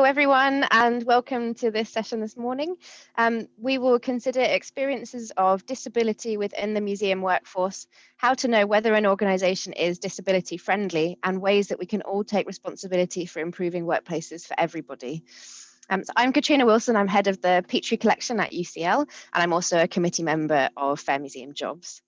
Hello everyone and welcome to this session this morning. We will consider experiences of disability within the museum workforce, how to know whether an organisation is disability friendly and ways that we can all take responsibility for improving workplaces for everybody. So I'm Catriona Wilson, I'm head of the Petrie collection at UCL and I'm also a committee member of Fair Museum Jobs.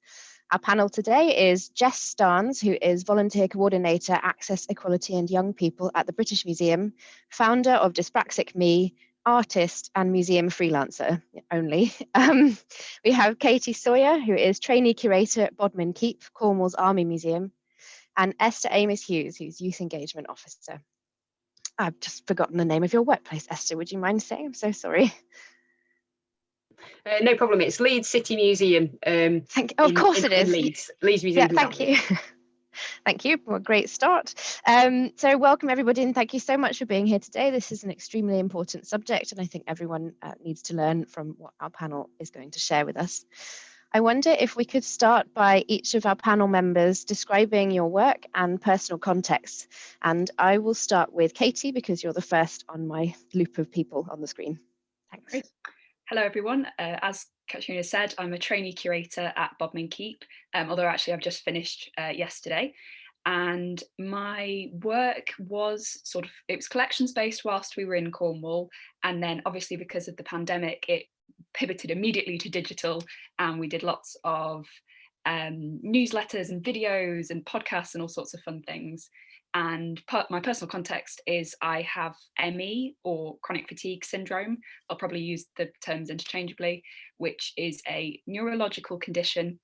Our panel today is Jess Starns, who is Volunteer Coordinator, Access, Equality and Young People at the British Museum, founder of Dyspraxic Me, artist and museum freelancer only. We have Katie Sawyer, who is Trainee Curator at Bodmin Keep, Cornwall's Army Museum, and Esther Amis-Hughes, who's Youth Engagement Officer. I've just forgotten the name of your workplace, Esther. Would you mind saying? I'm so sorry. No problem. It's Leeds City Museum. Of course it is. Leeds Museum. Yeah, thank you. Thank you. Well, great start. So welcome everybody and thank you so much for being here today. This is an extremely important subject and I think everyone needs to learn from what our panel is going to share with us. I wonder if we could start by each of our panel members describing your work and personal context. And I will start with Katie because you're the first on my loop of people on the screen. Thanks. Great. Hello everyone, as Catriona said, I'm a trainee curator at Bodmin Keep, although actually I've just finished yesterday. And my work was it was collections based whilst we were in Cornwall. And then obviously because of the pandemic, it pivoted immediately to digital and we did lots of newsletters and videos and podcasts and all sorts of fun things. And my personal context is I have ME or chronic fatigue syndrome. I'll probably use the terms interchangeably, which is a neurological condition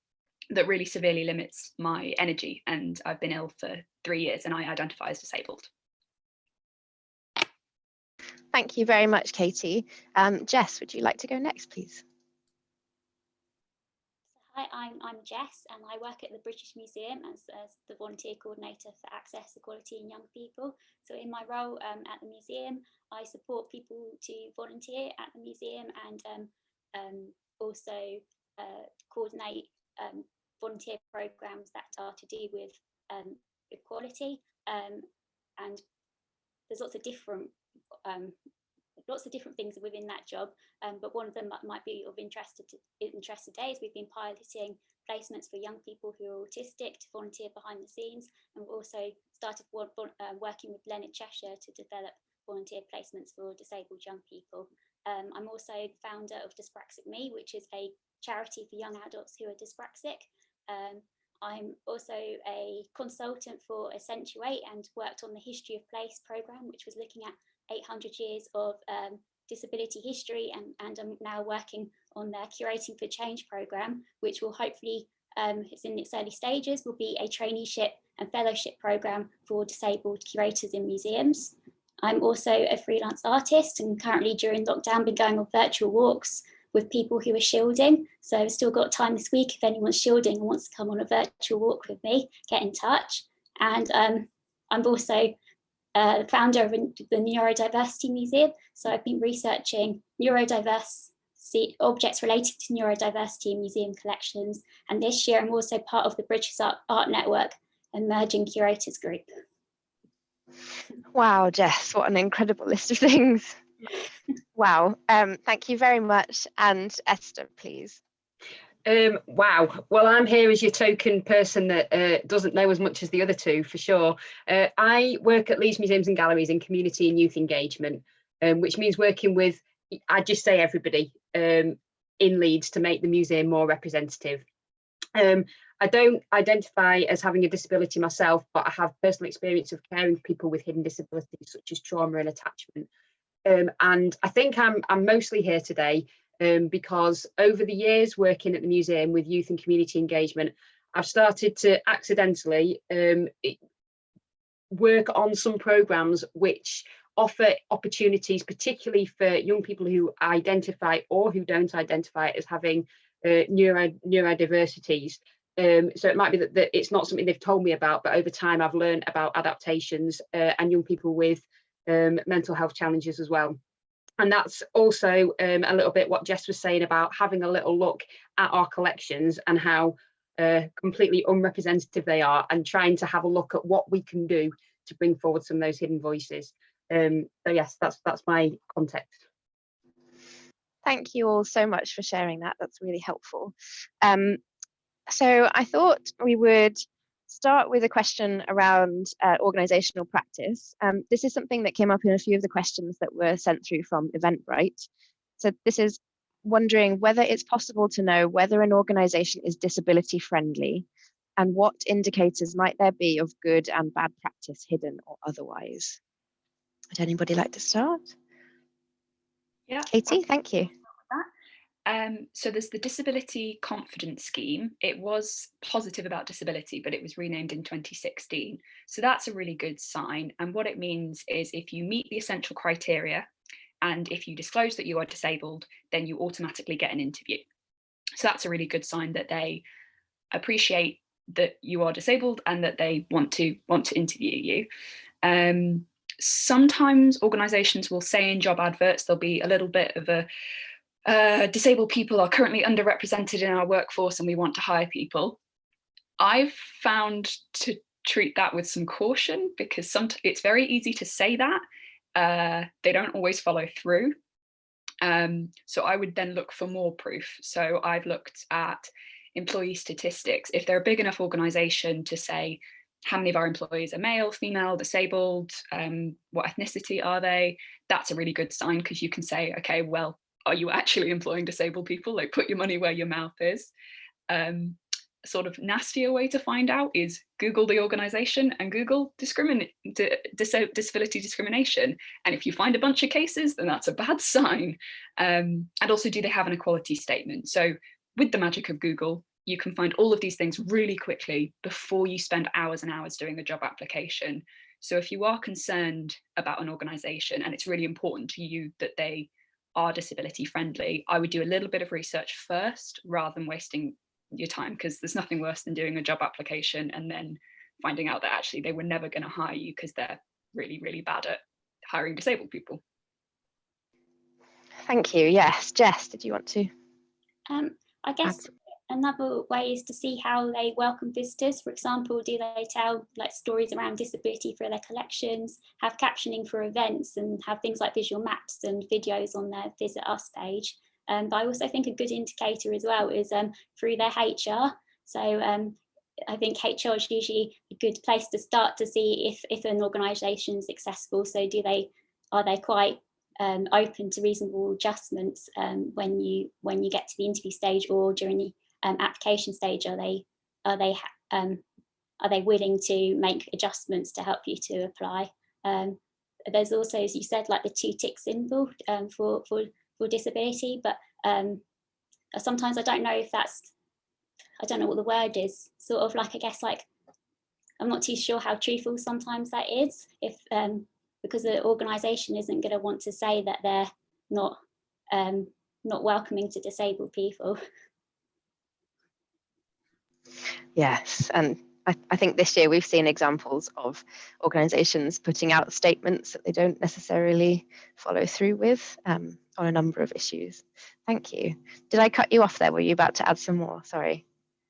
that really severely limits my energy. And I've been ill for 3 years and I identify as disabled. Thank you very much, Katie. Jess, would you like to go next, please? Hi, I'm Jess and I work at the British Museum as the volunteer coordinator for Access, Equality and Young People. So in my role at the museum, I support people to volunteer at the museum and also coordinate volunteer programs that are to do with equality. And there's lots of different things within that job, but one of them might be of interest today is we've been piloting placements for young people who are autistic to volunteer behind the scenes, and we've also started working with Leonard Cheshire to develop volunteer placements for disabled young people. I'm also the founder of Dyspraxic Me, which is a charity for young adults who are dyspraxic. I'm also a consultant for Accentuate and worked on the History of Place programme, which was looking at 800 years of disability history, and I'm now working on their Curating for Change programme, which will hopefully, it's in its early stages, will be a traineeship and fellowship programme for disabled curators in museums. I'm also a freelance artist and currently during lockdown been going on virtual walks with people who are shielding. So I've still got time this week if anyone's shielding and wants to come on a virtual walk with me, get in touch. And I'm also the founder of the Neurodiversity Museum. So I've been researching objects related to neurodiversity in museum collections. And this year I'm also part of the British Art Network Emerging Curators Group. Wow, Jess, what an incredible list of things. Wow, thank you very much. And Esther, please. Wow, well, I'm here as your token person that doesn't know as much as the other two, for sure. I work at Leeds Museums and Galleries in community and youth engagement, which means working with, I'd just say everybody in Leeds to make the museum more representative. I don't identify as having a disability myself, but I have personal experience of caring for people with hidden disabilities such as trauma and attachment. And I think I'm mostly here today because over the years working at the museum with youth and community engagement, I've started to accidentally work on some programmes which offer opportunities, particularly for young people who identify or who don't identify as having neurodiversities. So it might be that it's not something they've told me about, but over time I've learned about adaptations and young people with mental health challenges as well. And that's also a little bit what Jess was saying about having a little look at our collections and how completely unrepresentative they are, and trying to have a look at what we can do to bring forward some of those hidden voices. So yes, that's my context. Thank you all so much for sharing that. That's really helpful. So I thought we would start with a question around organisational practice. This is something that came up in a few of the questions that were sent through from Eventbrite. So this is wondering whether it's possible to know whether an organisation is disability friendly and what indicators might there be of good and bad practice hidden or otherwise. Would anybody like to start? Yeah. Katie, thank you. So there's the Disability Confidence Scheme. It was positive about disability, but it was renamed in 2016. So that's a really good sign. And what it means is if you meet the essential criteria and if you disclose that you are disabled, then you automatically get an interview. So that's a really good sign that they appreciate that you are disabled and that they want to interview you. Sometimes organisations will say in job adverts, there'll be a little bit of a disabled people are currently underrepresented in our workforce and we want to hire people. I've found to treat that with some caution because it's very easy to say that. They don't always follow through. So I would then look for more proof. So I've looked at employee statistics. If they're a big enough organisation to say how many of our employees are male, female, disabled, what ethnicity are they, that's a really good sign because you can say, okay, well, are you actually employing disabled people? Like, put your money where your mouth is. A sort of nastier way to find out is Google the organisation and Google disability discrimination. And if you find a bunch of cases, then that's a bad sign. And also, do they have an equality statement? So with the magic of Google, you can find all of these things really quickly before you spend hours and hours doing a job application. So if you are concerned about an organisation and it's really important to you that they are disability friendly, I would do a little bit of research first rather than wasting your time, because there's nothing worse than doing a job application and then finding out that actually they were never going to hire you because they're really, really bad at hiring disabled people. Thank you. Yes, Jess, did you want to? I guess another way is to see how they welcome visitors. For example, do they tell like stories around disability for their collections, have captioning for events, and have things like visual maps and videos on their Visit Us page. But I also think a good indicator as well is through their HR. So I think HR is usually a good place to start to see if an organisation is accessible. So are they quite open to reasonable adjustments when you get to the interview stage or during the application stage? Are they willing to make adjustments to help you to apply? There's also, as you said, like the 2 ticks involved for disability, but sometimes I don't know if that's, I don't know what the word is, sort of like, I guess, like, I'm not too sure how truthful sometimes that is, if because the organisation isn't going to want to say that they're not welcoming to disabled people. Yes, and I think this year we've seen examples of organisations putting out statements that they don't necessarily follow through with on a number of issues. Thank you. Did I cut you off there? Were you about to add some more? Sorry.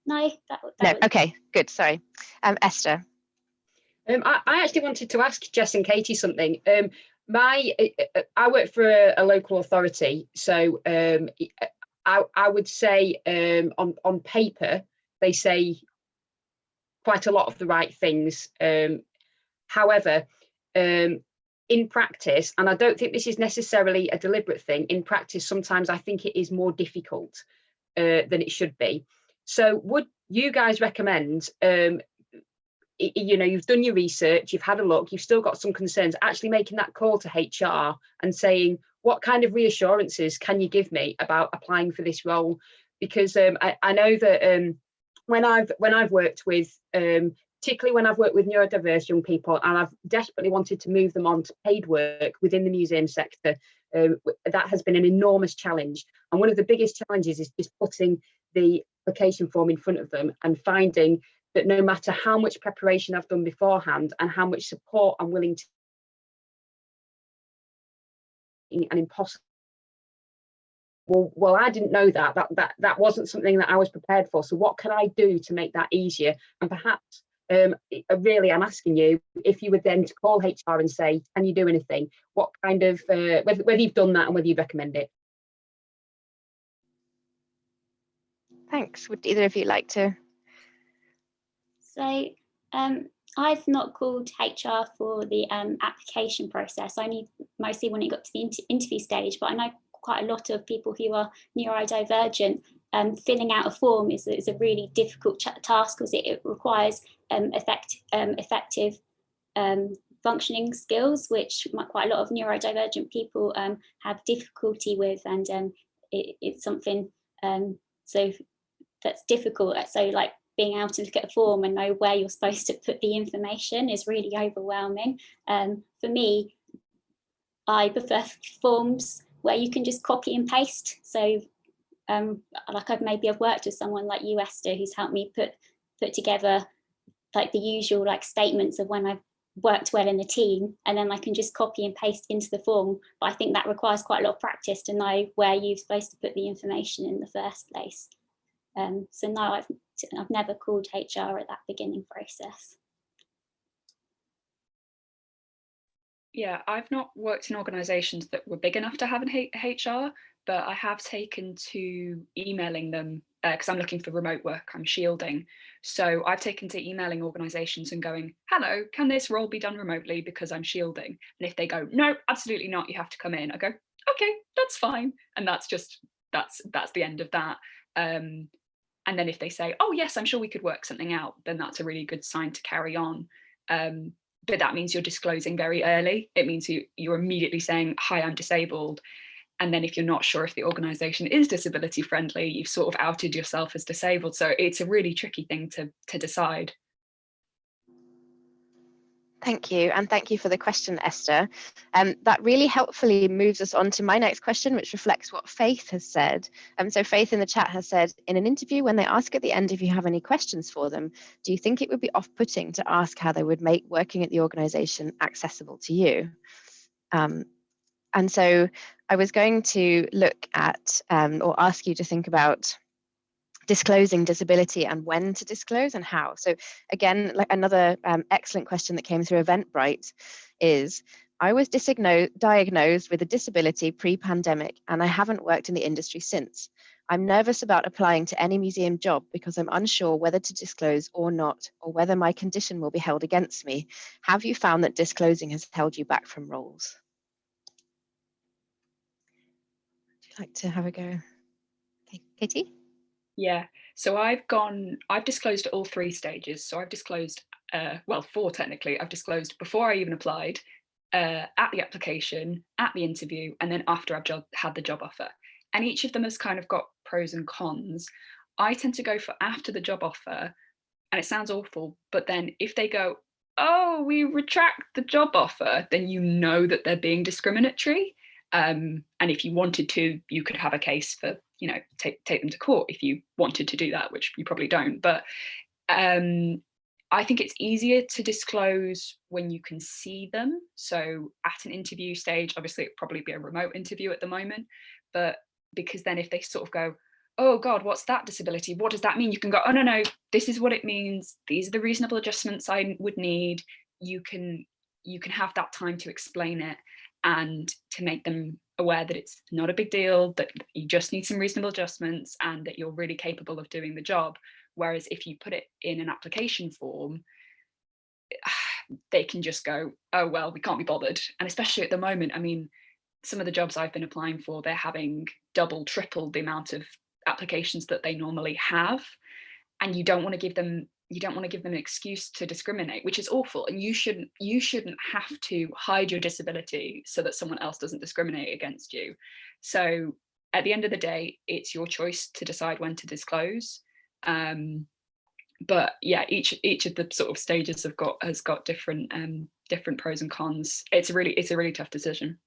No, no. Okay, good. Sorry. Esther. I actually wanted to ask Jess and Katie something. I work for a local authority, so I would say on paper they say quite a lot of the right things. However, in practice, and I don't think this is necessarily a deliberate thing, in practice sometimes I think it is more difficult than it should be. So would you guys recommend, you've done your research, you've had a look, you've still got some concerns, actually making that call to HR and saying, what kind of reassurances can you give me about applying for this role? Because I know that when I've worked with, particularly when I've worked with neurodiverse young people, and I've desperately wanted to move them on to paid work within the museum sector, that has been an enormous challenge. And one of the biggest challenges is just putting the application form in front of them and finding that no matter how much preparation I've done beforehand and how much support I'm willing to, and impossible. Well, I didn't know that wasn't something that I was prepared for. So what can I do to make that easier? And perhaps Really, I'm asking you, if you were then to call HR and say, can you do anything? What kind of, whether you've done that and whether you'd recommend it? Thanks. Would either of you like to? So I've not called HR for the application process, only mostly when it got to the interview stage, but I know quite a lot of people who are neurodivergent. Filling out a form is a really difficult task because it requires effective functioning skills, which quite a lot of neurodivergent people have difficulty with, and it's something so that's difficult. So like being able to look at a form and know where you're supposed to put the information is really overwhelming. For me, I prefer forms where you can just copy and paste. So like I've worked with someone like you, Esther, who's helped me put together like the usual like statements of when I've worked well in the team, and then I can just copy and paste into the form. But I think that requires quite a lot of practice to know where you're supposed to put the information in the first place. So no, I've never called HR at that beginning process. Yeah, I've not worked in organisations that were big enough to have an HR, but I have taken to emailing them because I'm looking for remote work, I'm shielding. So I've taken to emailing organisations and going, hello, can this role be done remotely because I'm shielding? And if they go, no, absolutely not, you have to come in, I go, okay, that's fine. And that's the end of that. And then if they say, oh yes, I'm sure we could work something out, then that's a really good sign to carry on. But that means you're disclosing very early. It means you're immediately saying, hi, I'm disabled. And then if you're not sure if the organisation is disability friendly, you've sort of outed yourself as disabled. So it's a really tricky thing to decide. Thank you. And thank you for the question, Esther. That really helpfully moves us on to my next question, which reflects what Faith has said. So Faith in the chat has said, in an interview, when they ask at the end if you have any questions for them, do you think it would be off-putting to ask how they would make working at the organisation accessible to you? And so I was going to look at or ask you to think about disclosing disability and when to disclose and how. So again, like another excellent question that came through Eventbrite is, I was diagnosed with a disability pre-pandemic and I haven't worked in the industry since. I'm nervous about applying to any museum job because I'm unsure whether to disclose or not, or whether my condition will be held against me. Have you found that disclosing has held you back from roles? Would you like to have a go? Okay, Katie? Yeah, so I've disclosed at all 3 stages. So I've disclosed, 4 technically. I've disclosed before I even applied, at the application, at the interview, and then after I've had the job offer. And each of them has kind of got pros and cons. I tend to go for after the job offer, and it sounds awful, but then if they go, oh, we retract the job offer, then you know that they're being discriminatory. And if you wanted to, you could have a case for, take them to court if you wanted to do that, which you probably don't. But I think it's easier to disclose when you can see them. So at an interview stage, obviously it'd probably be a remote interview at the moment, but because then if they sort of go, oh God, what's that disability? What does that mean? You can go, oh no, this is what it means. These are the reasonable adjustments I would need. You can have that time to explain it and to make them aware that it's not a big deal, that you just need some reasonable adjustments and that you're really capable of doing the job. Whereas if you put it in an application form, they can just go, oh, well, we can't be bothered. And especially at the moment, I mean, some of the jobs I've been applying for, they're having double, triple the amount of applications that they normally have. And you don't want to give them an excuse to discriminate, which is awful. And you shouldn't have to hide your disability so that someone else doesn't discriminate against you. So at the end of the day, it's your choice to decide when to disclose. But yeah, each of the sort of stages has got different pros and cons. It's a really tough decision.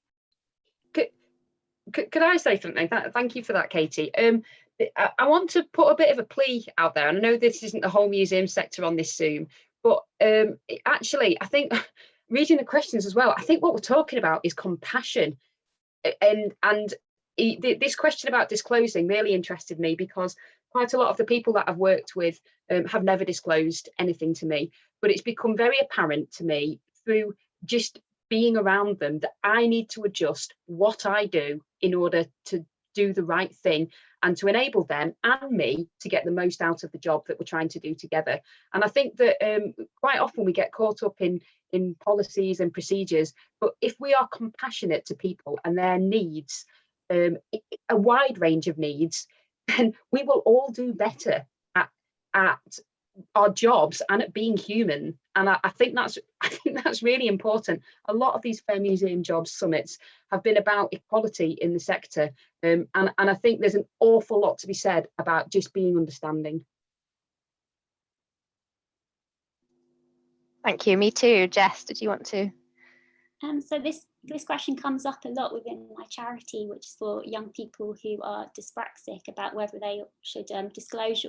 Could I say something? Thank you for that, Katie. I want to put a bit of a plea out there. And I know this isn't the whole museum sector on this Zoom, but actually, I think reading the questions as well, I think what we're talking about is compassion. And this question about disclosing really interested me because quite a lot of the people that I've worked with have never disclosed anything to me. but it's become very apparent to me through just being around them that I need to adjust what I do in order to do the right thing and to enable them and me to get the most out of the job that we're trying to do together. And I think that quite often we get caught up in policies and procedures, but if we are compassionate to people and their needs, a wide range of needs, then we will all do better at our jobs and at being human. And I think that's really important. A lot of these Fair Museum Jobs summits have been about equality in the sector, and I think there's an awful lot to be said about just being understanding. Thank you. Me too. Jess, did you want to? So this question comes up a lot within my charity, which is for young people who are dyspraxic, about whether they should disclose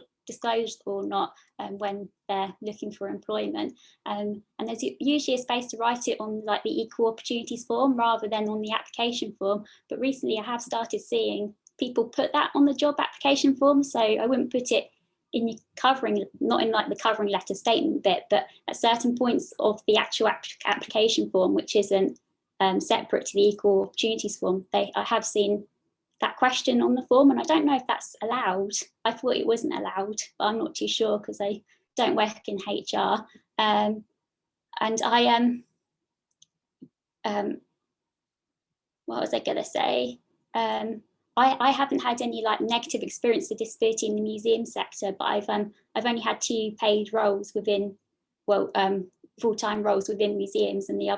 or not when they're looking for employment. And there's usually a space to write it on like the equal opportunities form rather than on the application form. But recently I have started seeing people put that on the job application form. So I wouldn't put it in your covering, not in like the covering letter statement bit, but at certain points of the actual application form, which isn't separate to the equal opportunities form. I have seen that question on the form, and I don't know if that's allowed. I thought it wasn't allowed, but I'm not too sure because I don't work in HR. And I what was I going to say? I haven't had any like negative experience with disability in the museum sector, but I've only had 2 paid roles within, full-time roles within museums, and the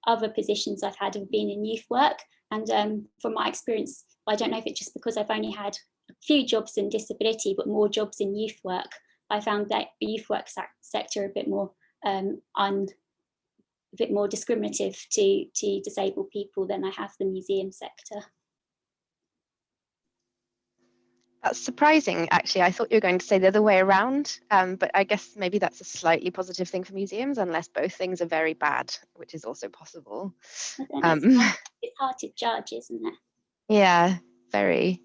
other positions I've had have been in youth work. And from my experience, I don't know if it's just because I've only had a few jobs in disability, but more jobs in youth work. I found that the youth work sector a bit more discriminative to disabled people than I have the museum sector. That's surprising, actually. I thought you were going to say the other way around, but I guess maybe that's a slightly positive thing for museums, unless both things are very bad, which is also possible. It's hard to judge, isn't it? Yeah, very.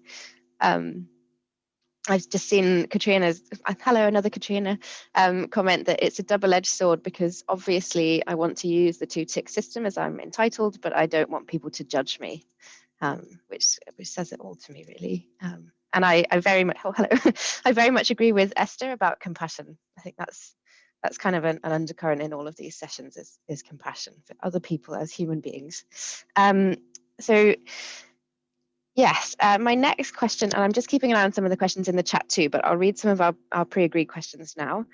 I've just seen Catriona's, hello, another Catriona, comment that it's a double-edged sword because obviously I want to use the 2-tick system as I'm entitled, but I don't want people to judge me, which says it all to me, really. And I very much, I very much agree with Esther about compassion. I think that's kind of an undercurrent in all of these sessions is compassion for other people as human beings. So yes, my next question, and I'm just keeping an eye on some of the questions in the chat too, but I'll read some of our pre-agreed questions now.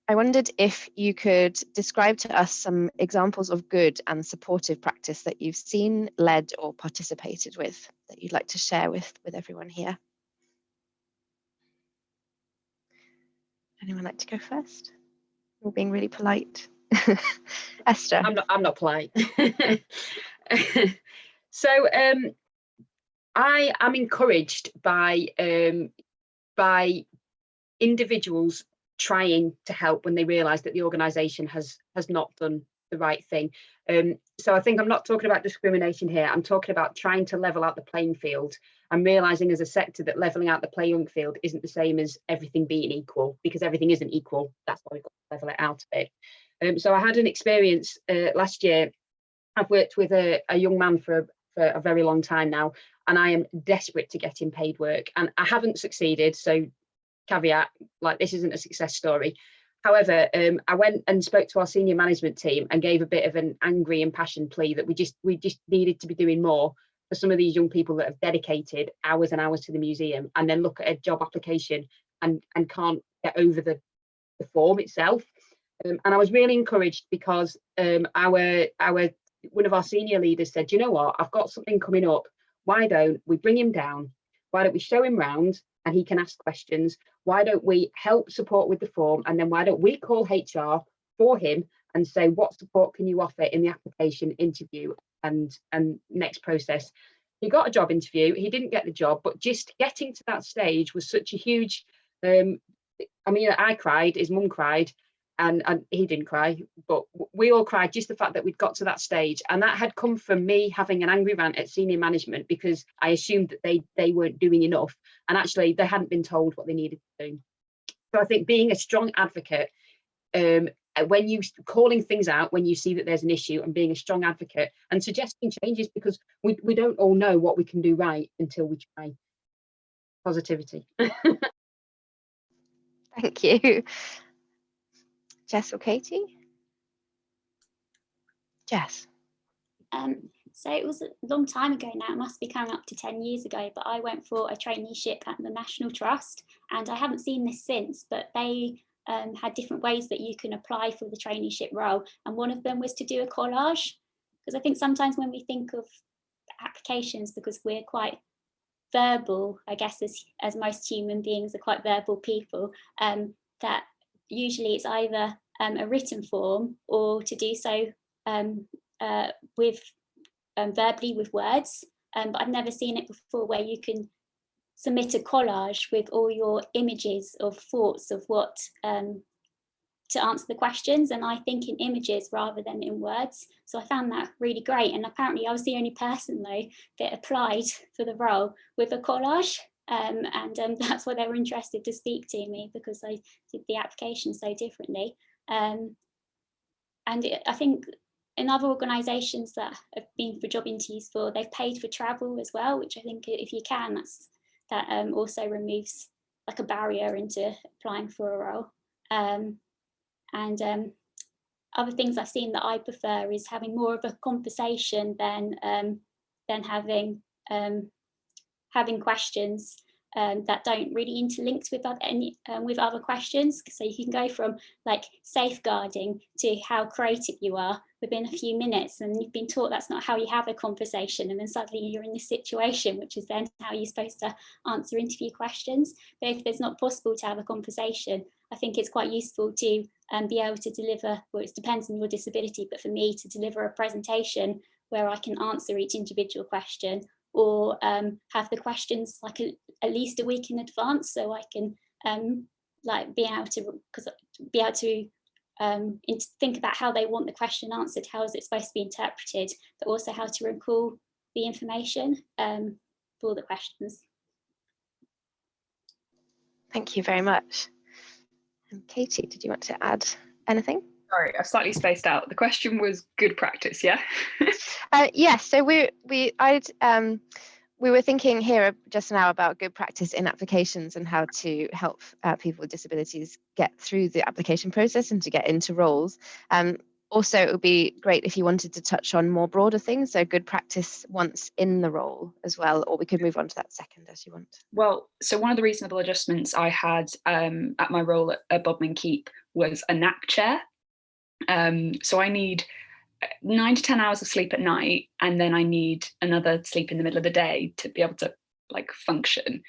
I wondered if you could describe to us some examples of good and supportive practice that you've seen, led, or participated with that you'd like to share with everyone here. Anyone like to go first? We're being really polite. Esther. I'm not polite. So I am encouraged by individuals trying to help when they realise that the organisation has not done the right thing. So I think I'm not talking about discrimination here. I'm talking about trying to level out the playing field and realising as a sector that levelling out the playing field isn't the same as everything being equal, because everything isn't equal. That's why we've got to level it out a bit. So I had an experience last year. I've worked with a young man for a very long time now, and I am desperate to get him paid work, and I haven't succeeded. So caveat, like, this isn't a success story. However, I went and spoke to our senior management team and gave a bit of an angry, impassioned plea that we just needed to be doing more for some of these young people that have dedicated hours and hours to the museum, and then look at a job application and can't get over the form itself. And I was really encouraged because one of our senior leaders said, you know what, I've got something coming up. Why don't we bring him down? Why don't we show him round and he can ask questions? Why don't we help support with the form? And then why don't we call HR for him and say, what support can you offer in the application, interview and next process? He got a job interview. He didn't get the job, but just getting to that stage was such a huge, I mean, I cried, his mum cried, and he didn't cry, but we all cried, just the fact that we'd got to that stage. And that had come from me having an angry rant at senior management because I assumed that they weren't doing enough, and actually they hadn't been told what they needed to do. So I think being a strong advocate when you calling things out when you see that there's an issue, and being a strong advocate and suggesting changes, because we don't all know what we can do right until we try. Positivity. Thank you. Jess or Katie? Jess. So it was a long time ago now, it must be coming up to 10 years ago, but I went for a traineeship at the National Trust, and I haven't seen this since, but they had different ways that you can apply for the traineeship role, and one of them was to do a collage, because I think sometimes when we think of applications, because we're quite verbal, I guess, as most human beings are quite verbal people, that usually it's either a written form or to do so with verbally with words, but I've never seen it before where you can submit a collage with all your images of thoughts of what to answer the questions, and I think in images rather than in words. So I found that really great, and apparently I was the only person though that applied for the role with a collage, and that's why they were interested to speak to me, because I did the application so differently. I think in other organisations that I've been for job interviews for, they've paid for travel as well, which I think if you can, that also removes like a barrier into applying for a role. Other things I've seen that I prefer is having more of a conversation than having questions that don't really interlink with other questions. So you can go from like safeguarding to how creative you are within a few minutes, and you've been taught that's not how you have a conversation, and then suddenly you're in this situation, which is then how you're supposed to answer interview questions. But if it's not possible to have a conversation, I think it's quite useful to be able to deliver, well, it depends on your disability, but for me to deliver a presentation where I can answer each individual question, or have the questions like at least a week in advance, so I can be able to think about how they want the question answered, how is it supposed to be interpreted, but also how to recall the information for the questions. Thank you very much. And Katie, did you want to add anything? Sorry, I've slightly spaced out. The question was good practice, yeah? Yes, so we were thinking here just now about good practice in applications and how to help people with disabilities get through the application process and to get into roles. Also, it would be great if you wanted to touch on more broader things, so good practice once in the role as well, or we could move on to that second as you want. Well, so one of the reasonable adjustments I had at my role at Bodmin Keep was a nap chair. So I need 9 to 10 hours of sleep at night, and then I need another sleep in the middle of the day to be able to like function.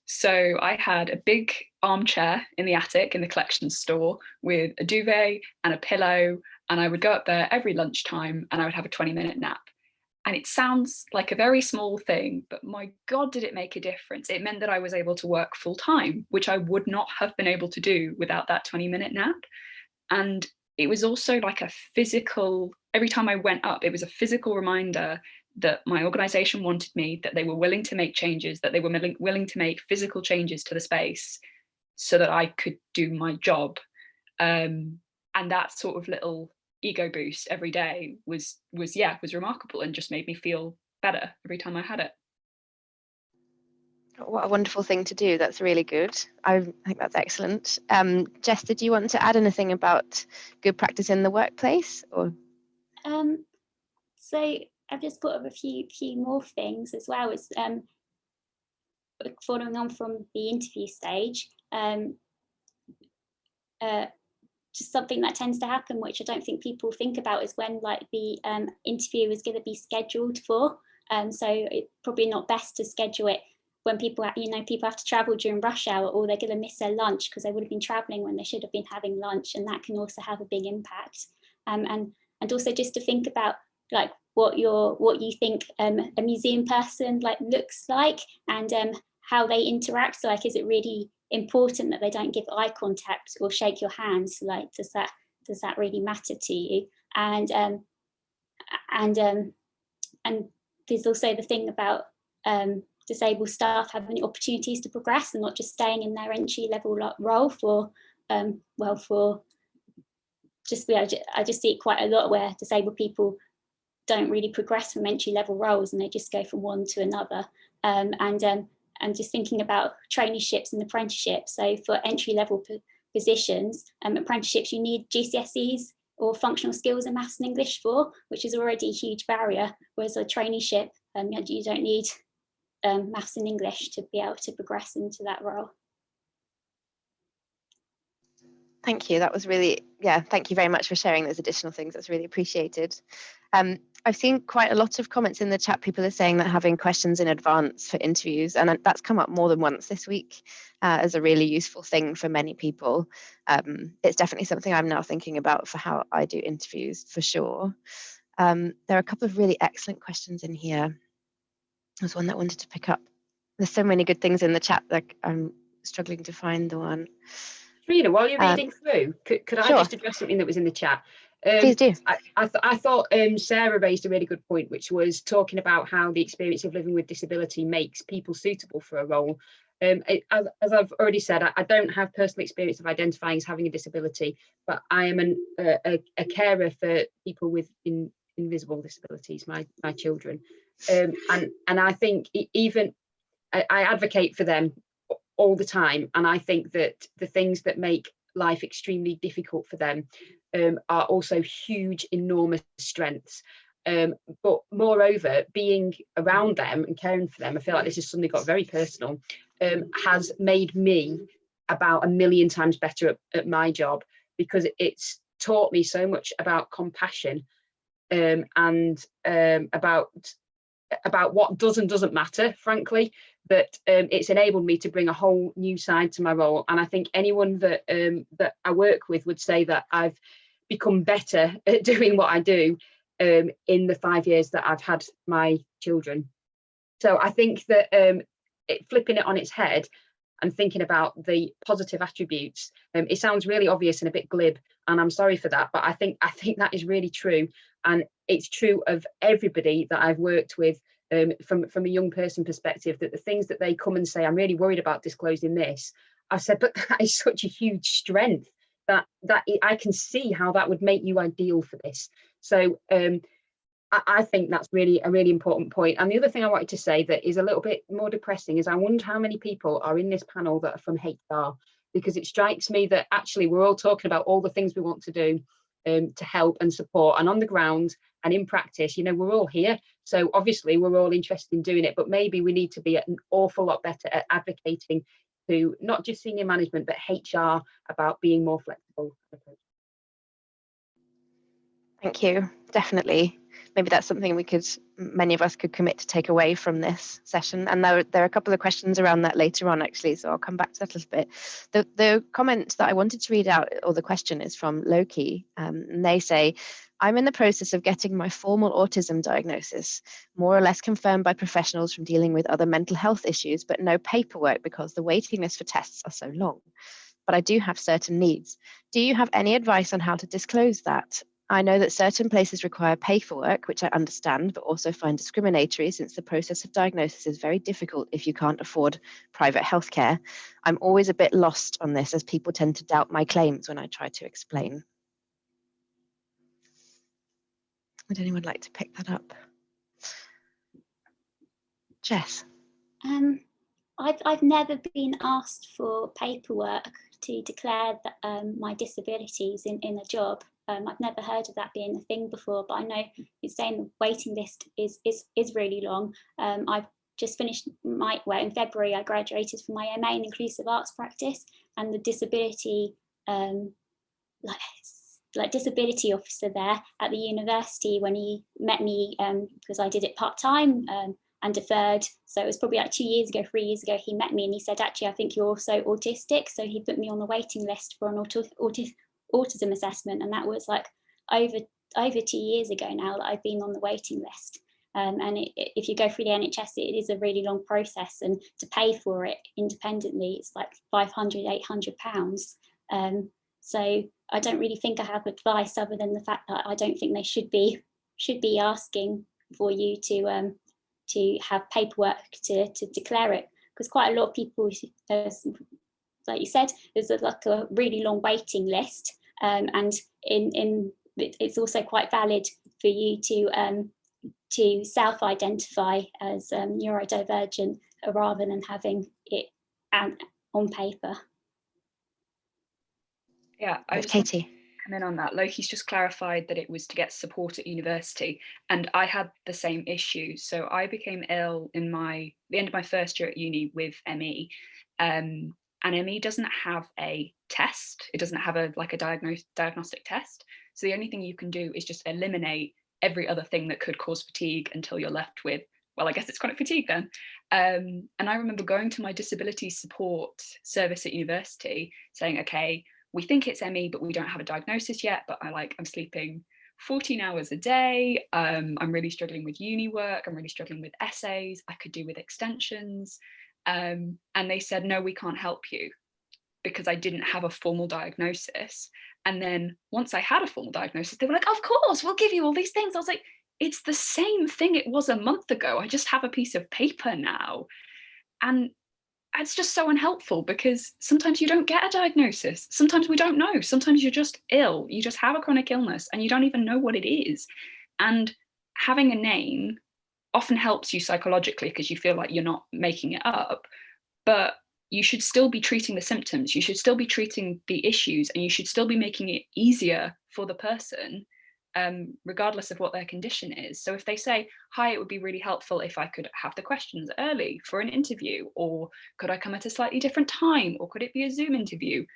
So I had a big armchair in the attic in the collections store with a duvet and a pillow, and I would go up there every lunchtime and I would have a 20-minute nap. And it sounds like a very small thing, but my God, did it make a difference. It meant that I was able to work full time, which I would not have been able to do without that 20-minute nap. And it was also like a physical, every time I went up, it was a physical reminder that my organisation wanted me, that they were willing to make changes, that they were willing to make physical changes to the space so that I could do my job. And that sort of little ego boost every day was remarkable, and just made me feel better every time I had it. What a wonderful thing to do. That's really good. I think that's excellent. Jess, did you want to add anything about good practice in the workplace? Or so I've just put up a few more things as well. As following on from the interview stage, just something that tends to happen, which I don't think people think about, is when like the interview is going to be scheduled for. So it's probably not best to schedule it when people have to travel during rush hour, or they're going to miss their lunch because they would have been traveling when they should have been having lunch, and that can also have a big impact. And also just to think about like what you think a museum person like looks like, and how they interact. So like, is it really important that they don't give eye contact or shake your hand? So like, does that really matter to you? And there's also the thing about disabled staff having opportunities to progress and not just staying in their entry level role for I just see it quite a lot where disabled people don't really progress from entry-level roles, and they just go from one to another. And just thinking about traineeships and apprenticeships. So for entry-level positions, apprenticeships, you need GCSEs or functional skills in maths and English for, which is already a huge barrier. Whereas a traineeship, you don't need maths and English to be able to progress into that role. Thank you. That was really, thank you very much for sharing those additional things. That's really appreciated. I've seen quite a lot of comments in the chat. People are saying that having questions in advance for interviews, and that's come up more than once this week as a really useful thing for many people. It's definitely something I'm now thinking about for how I do interviews, for sure. There are a couple of really excellent questions in here. There's one that I wanted to pick up. There's so many good things in the chat that I'm struggling to find the one. Trina, while you're reading through, could I just address something that was in the chat? Please do. I thought Sarah raised a really good point, which was talking about how the experience of living with disability makes people suitable for a role. As I've already said, I don't have personal experience of identifying as having a disability, but I am a carer for people with invisible disabilities, my children. And I think even I advocate for them all the time, and I think that the things that make life extremely difficult for them are also huge, enormous strengths. But moreover, being around them and caring for them, I feel like this has suddenly got very personal, has made me about 1,000,000 times better at my job, because it's taught me so much about compassion and about what does and doesn't matter, frankly, that it's enabled me to bring a whole new side to my role. And I think anyone that I work with would say that I've become better at doing what I do in the 5 years that I've had my children. So I think that flipping it on its head and thinking about the positive attributes, it sounds really obvious and a bit glib, and I'm sorry for that, but I think that is really true, and it's true of everybody that I've worked with. From a young person perspective, that the things that they come and say, I'm really worried about disclosing this, I've said, but that is such a huge strength that I can see how that would make you ideal for this. So I think that's really a really important point. And the other thing I wanted to say that is a little bit more depressing is I wonder how many people are in this panel that are from HR, because it strikes me that actually we're all talking about all the things we want to do to help and support, and on the ground and in practice, we're all here. So obviously we're all interested in doing it, but maybe we need to be an awful lot better at advocating to not just senior management, but HR about being more flexible. Thank you. Definitely. Maybe that's something many of us could commit to take away from this session. And there are a couple of questions around that later on, actually, so I'll come back to that a little bit. The comment that I wanted to read out, or the question, is from Loki. And they say, I'm in the process of getting my formal autism diagnosis, more or less confirmed by professionals from dealing with other mental health issues, but no paperwork because the waiting list for tests are so long. But I do have certain needs. Do you have any advice on how to disclose that? I know that certain places require paperwork, which I understand, but also find discriminatory since the process of diagnosis is very difficult if you can't afford private healthcare. I'm always a bit lost on this, as people tend to doubt my claims when I try to explain. Would anyone like to pick that up? Jess? I've never been asked for paperwork to declare my disabilities in a job. I've never heard of that being a thing before, but I know it's saying the waiting list is really long. I've just finished in February I graduated from my MA in Inclusive Arts Practice, and the disability disability officer there at the university, when he met me, because I did it part-time and deferred, so it was probably like 3 years ago, he met me and he said, actually, I think you're also autistic. So he put me on the waiting list for an autism assessment, and that was like over 2 years ago now that I've been on the waiting list. And if you go through the NHS, it is a really long process, and to pay for it independently, it's like £500–800. So I don't really think I have advice other than the fact that I don't think they should be asking for you to have paperwork to declare it, because quite a lot of people, like you said, there's a really long waiting list, And it's also quite valid for you to self-identify as neurodivergent rather than having it on paper. Yeah, I just Katie. come in on that. Loki's just clarified that it was to get support at university, and I had the same issue. So I became ill in the end of my first year at uni with ME, and ME doesn't have a test. It doesn't have a diagnostic test. So the only thing you can do is just eliminate every other thing that could cause fatigue until you're left with, well, I guess it's chronic fatigue then. And I remember going to my disability support service at university saying, okay, we think it's ME, but we don't have a diagnosis yet, but I'm sleeping 14 hours a day. I'm really struggling with uni work. I'm really struggling with essays. I could do with extensions. And they said, no, we can't help you, because I didn't have a formal diagnosis. And then once I had a formal diagnosis, they were like, of course, we'll give you all these things. I was like, it's the same thing it was a month ago. I just have a piece of paper now. And it's just so unhelpful, because sometimes you don't get a diagnosis. Sometimes we don't know. Sometimes you're just ill. You just have a chronic illness and you don't even know what it is. And having a name often helps you psychologically because you feel like you're not making it up. But you should still be treating the symptoms. You should still be treating the issues, and you should still be making it easier for the person, regardless of what their condition is. So if they say, hi, it would be really helpful if I could have the questions early for an interview, or could I come at a slightly different time, or could it be a Zoom interview?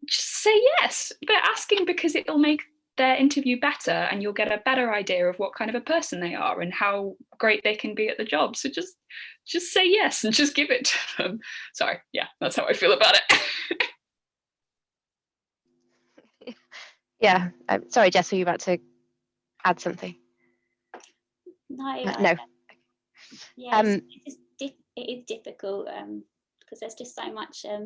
Just say yes. They're asking because it'll make their interview better, and you'll get a better idea of what kind of a person they are and how great they can be at the job. So just say yes and just give it to them. Sorry, yeah, that's how I feel about it. Yeah, I'm sorry, Jess, were you about to add something? No. No. Yeah, it is difficult because there's just so much. I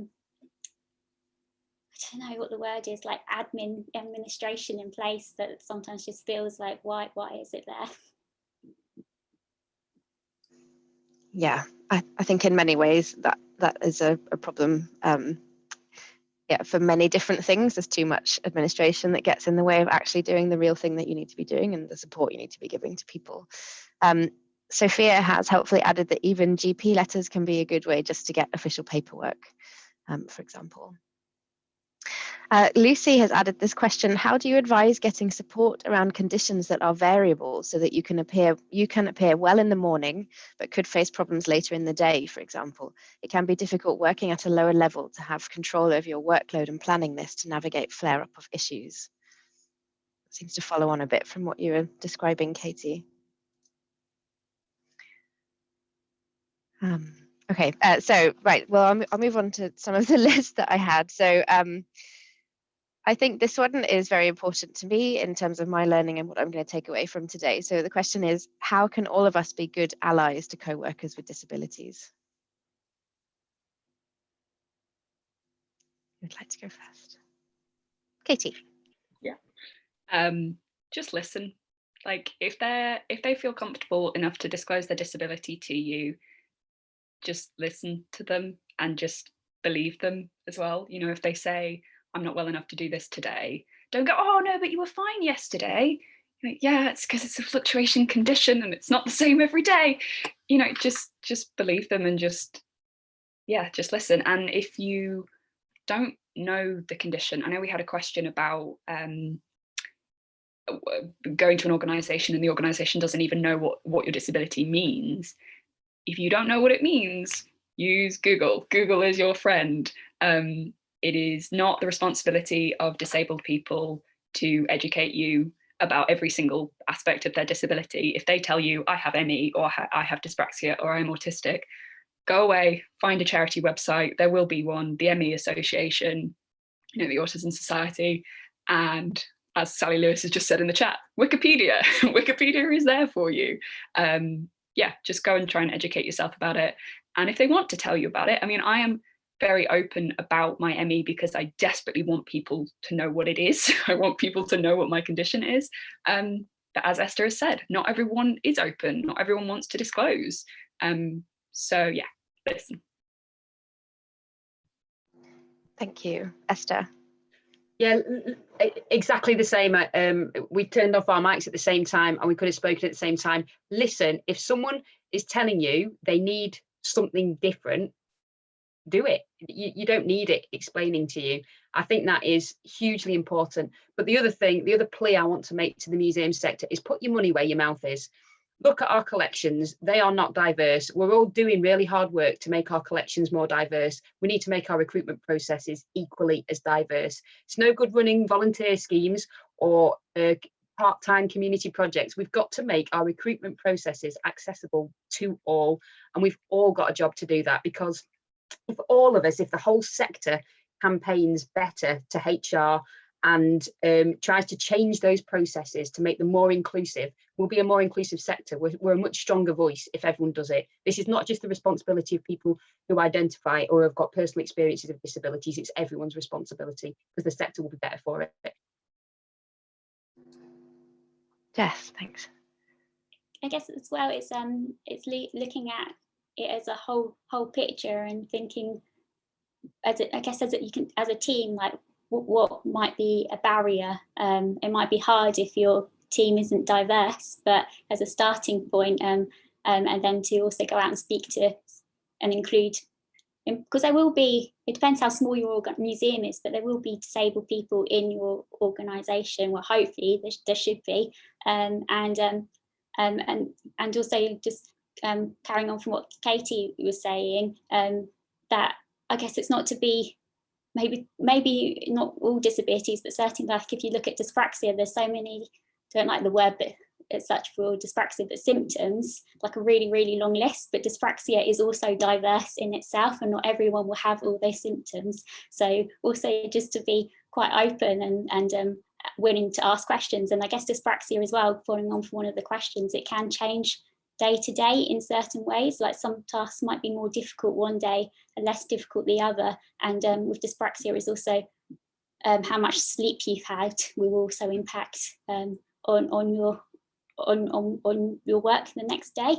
don't know what the word is, like administration in place that sometimes just feels like, why is it there? Yeah, I think in many ways that is a problem. Yeah, for many different things, there's too much administration that gets in the way of actually doing the real thing that you need to be doing and the support you need to be giving to people. Sophia has helpfully added that even GP letters can be a good way just to get official paperwork, for example. Lucy has added this question: how do you advise getting support around conditions that are variable so that you can appear well in the morning but could face problems later in the day, for example? It can be difficult working at a lower level to have control over your workload and planning this to navigate flare-up of issues. Seems to follow on a bit from what you were describing, Katie. Okay, so right, well, I'll move on to some of the lists that I had. So I think this one is very important to me in terms of my learning and what I'm going to take away from today. So the question is, how can all of us be good allies to co-workers with disabilities? Who'd like to go first? Katie. Yeah. Just listen. Like if they feel comfortable enough to disclose their disability to you, just listen to them and just believe them as well. You know, if they say, I'm not well enough to do this today, don't go, oh no, but you were fine yesterday. Yeah, it's because it's a fluctuation condition and it's not the same every day. You know, just believe them and just listen. And if you don't know the condition, I know we had a question about going to an organisation and the organisation doesn't even know what your disability means. If you don't know what it means, use Google. Google is your friend. It is not the responsibility of disabled people to educate you about every single aspect of their disability. If they tell you, I have ME, or I have dyspraxia, or I'm autistic, go away, find a charity website. There will be one, the ME Association, you know, the Autism Society, and as Sally Lewis has just said in the chat, Wikipedia. Wikipedia is there for you. Yeah, just go and try and educate yourself about it. And if they want to tell you about it, I mean, I am very open about my ME because I desperately want people to know what it is. I want people to know what my condition is. But as Esther has said, not everyone is open. Not everyone wants to disclose. So yeah, listen. Thank you, Esther. Yeah, exactly the same. We turned off our mics at the same time and we could have spoken at the same time. Listen, if someone is telling you they need something different, do it. You don't need it explaining to you. I think that is hugely important. But the other plea I want to make to the museum sector is put your money where your mouth is. Look at our collections. They are not diverse. We're all doing really hard work to make our collections more diverse. We need to make our recruitment processes equally as diverse. It's no good running volunteer schemes or part-time community projects. We've got to make our recruitment processes accessible to all. And we've all got a job to do that, because if the whole sector campaigns better to HR and tries to change those processes to make them more inclusive, we'll be a more inclusive sector. We're a much stronger voice if everyone does it. This is not just the responsibility of people who identify or have got personal experiences of disabilities, it's everyone's responsibility, because the sector will be better for it. Jess, thanks. I guess as well, it's looking at it as a whole picture and thinking as a team, like what might be a barrier. It might be hard if your team isn't diverse, but as a starting point, and then to also go out and speak to and include, because there will be, it depends how small your museum is, but there will be disabled people in your organisation. Well, hopefully there should be, and also just carrying on from what Katie was saying, that I guess it's not to be, maybe not all disabilities, but certainly, like if you look at dyspraxia, there's so many, don't like the word, but it's such for dyspraxia, but symptoms, like a really, really long list. But dyspraxia is also diverse in itself, and not everyone will have all those symptoms. So also just to be quite open and willing to ask questions. And I guess dyspraxia as well, following on from one of the questions, it can change day to day in certain ways. Like some tasks might be more difficult one day and less difficult the other. And with dyspraxia is also how much sleep you've had will also impact on your work the next day.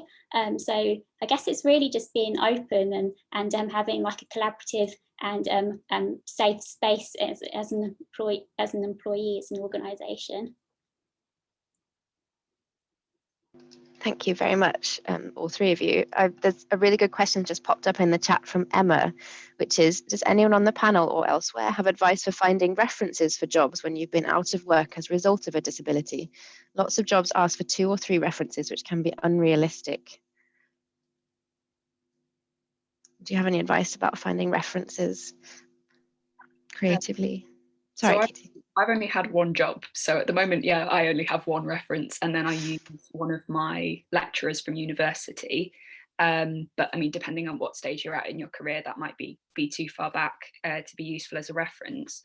So I guess it's really just being open and having like a collaborative and safe space as an employee, as an organisation. Thank you very much, all three of you. There's a really good question just popped up in the chat from Emma, which is, does anyone on the panel or elsewhere have advice for finding references for jobs when you've been out of work as a result of a disability? Lots of jobs ask for 2 or 3 references, which can be unrealistic. Do you have any advice about finding references creatively? Sorry, so Katie. I've only had one job, so at the moment, yeah, I only have one reference, and then I use one of my lecturers from university. But I mean, depending on what stage you're at in your career, that might be too far back to be useful as a reference.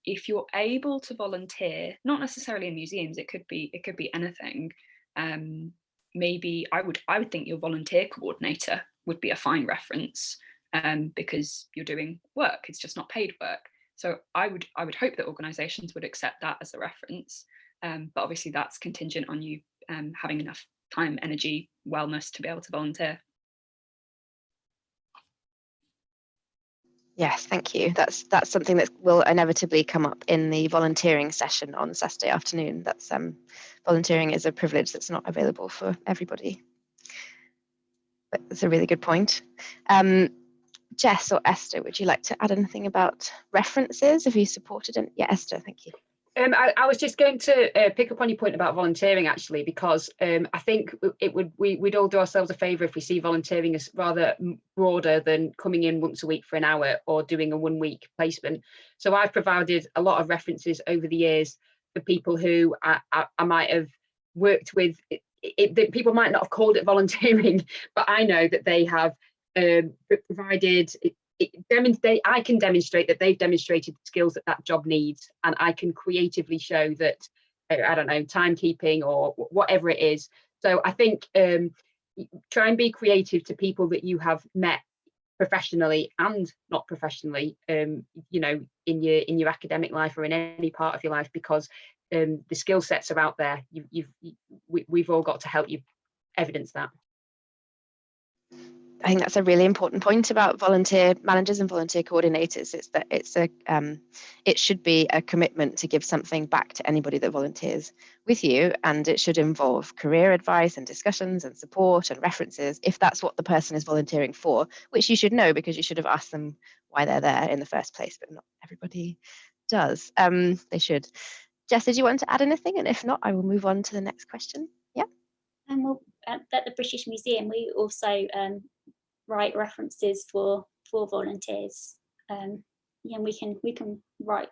If you're able to volunteer, not necessarily in museums, it could be anything. Maybe I would think your volunteer coordinator would be a fine reference, because you're doing work, it's just not paid work. So I would hope that organisations would accept that as a reference, but obviously that's contingent on you having enough time, energy, wellness to be able to volunteer. Yes, thank you. That's something that will inevitably come up in the volunteering session on Saturday afternoon. That's volunteering is a privilege that's not available for everybody. But that's a really good point. Jess or Esther, would you like to add anything about references? Have you supported it? Yeah, Esther, thank you. I was just going to pick up on your point about volunteering, actually, because I think we'd all do ourselves a favour if we see volunteering as rather broader than coming in once a week for an hour or doing a 1-week placement. So I've provided a lot of references over the years for people who I might have worked with. People might not have called it volunteering, but I know that they have provided. I can demonstrate that they've demonstrated the skills that job needs, and I can creatively show that, I don't know, timekeeping or whatever it is. So I think try and be creative to people that you have met professionally and not professionally, you know, in your academic life or in any part of your life, because the skill sets are out there. We've all got to help you evidence that. I think that's a really important point about volunteer managers and volunteer coordinators. It's that it should be a commitment to give something back to anybody that volunteers with you, and it should involve career advice and discussions and support and references if that's what the person is volunteering for, which you should know because you should have asked them why they're there in the first place, but not everybody does. They should. Jess, did you want to add anything? And if not, I will move on to the next question. Yeah. And well, at the British Museum, we also write references for volunteers. Yeah, we can write.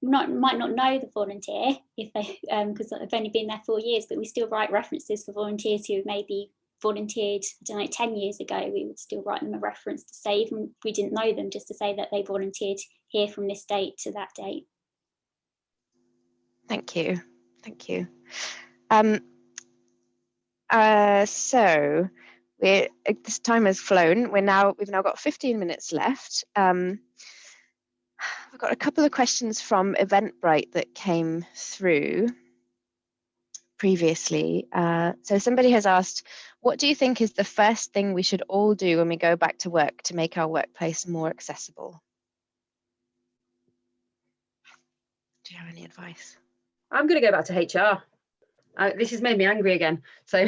Might not know the volunteer if they because I've only been there 4 years, but we still write references for volunteers who maybe volunteered, I don't know, 10 years ago. We would still write them a reference to say, even if we didn't know them, just to say that they volunteered here from this date to that date. Thank you. So this time has flown. We've now got 15 minutes left. We've got a couple of questions from Eventbrite that came through previously. So somebody has asked, what do you think is the first thing we should all do when we go back to work to make our workplace more accessible? Do you have any advice? I'm going to go back to HR. This has made me angry again. So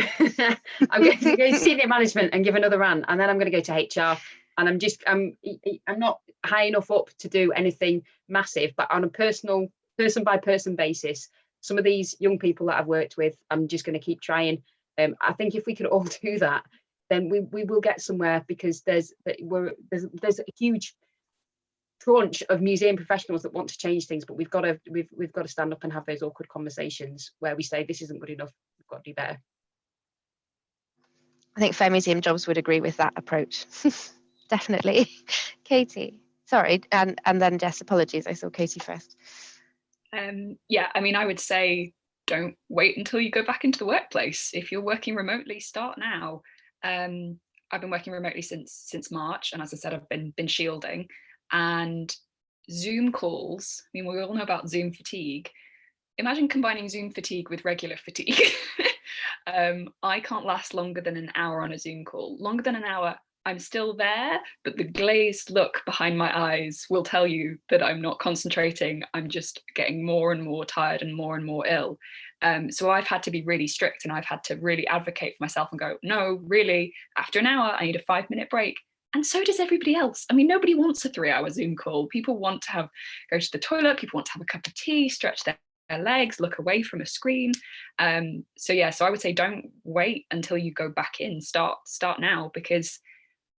I'm going to go to senior management and give another rant, and then I'm going to go to HR. And I'm not high enough up to do anything massive, but on a person by person basis, some of these young people that I've worked with, I'm just going to keep trying. I think if we could all do that, then we will get somewhere, because there's a huge tranche of museum professionals that want to change things, but we've got to stand up and have those awkward conversations where we say this isn't good enough, we've got to do better. I think Fair Museum Jobs would agree with that approach. Definitely. Katie, sorry, and then Jess, apologies, I saw Katie first. Yeah, I mean, I would say don't wait until you go back into the workplace. If you're working remotely, start now. I've been working remotely since March, and as I said, I've been shielding. And Zoom calls, I mean, we all know about Zoom fatigue. Imagine combining Zoom fatigue with regular fatigue. I can't last longer than an hour on a Zoom call. Longer than an hour, I'm still there, but the glazed look behind my eyes will tell you that I'm not concentrating. I'm just getting more and more tired and more ill. So I've had to be really strict, and I've had to really advocate for myself and go, no, really, after an hour, I need a 5-minute break. And so does everybody else. I mean, nobody wants a 3-hour Zoom call. People want to go to the toilet, people want to have a cup of tea, stretch their legs, look away from a screen. So I would say don't wait until you go back in. Start now, because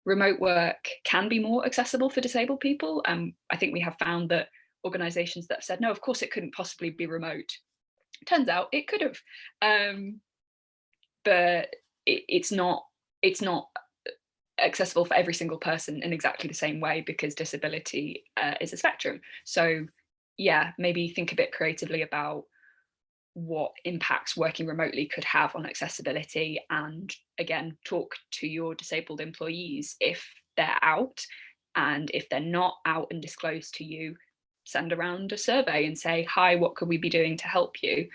remote work can be more accessible for disabled people. I think we have found that organisations that have said, no, of course it couldn't possibly be remote. Turns out it could have, but it's not accessible for every single person in exactly the same way, because disability is a spectrum. So yeah, maybe think a bit creatively about what impacts working remotely could have on accessibility, and again, talk to your disabled employees if they're out, and if they're not out and disclosed to you, send around a survey and say, hi, what could we be doing to help you?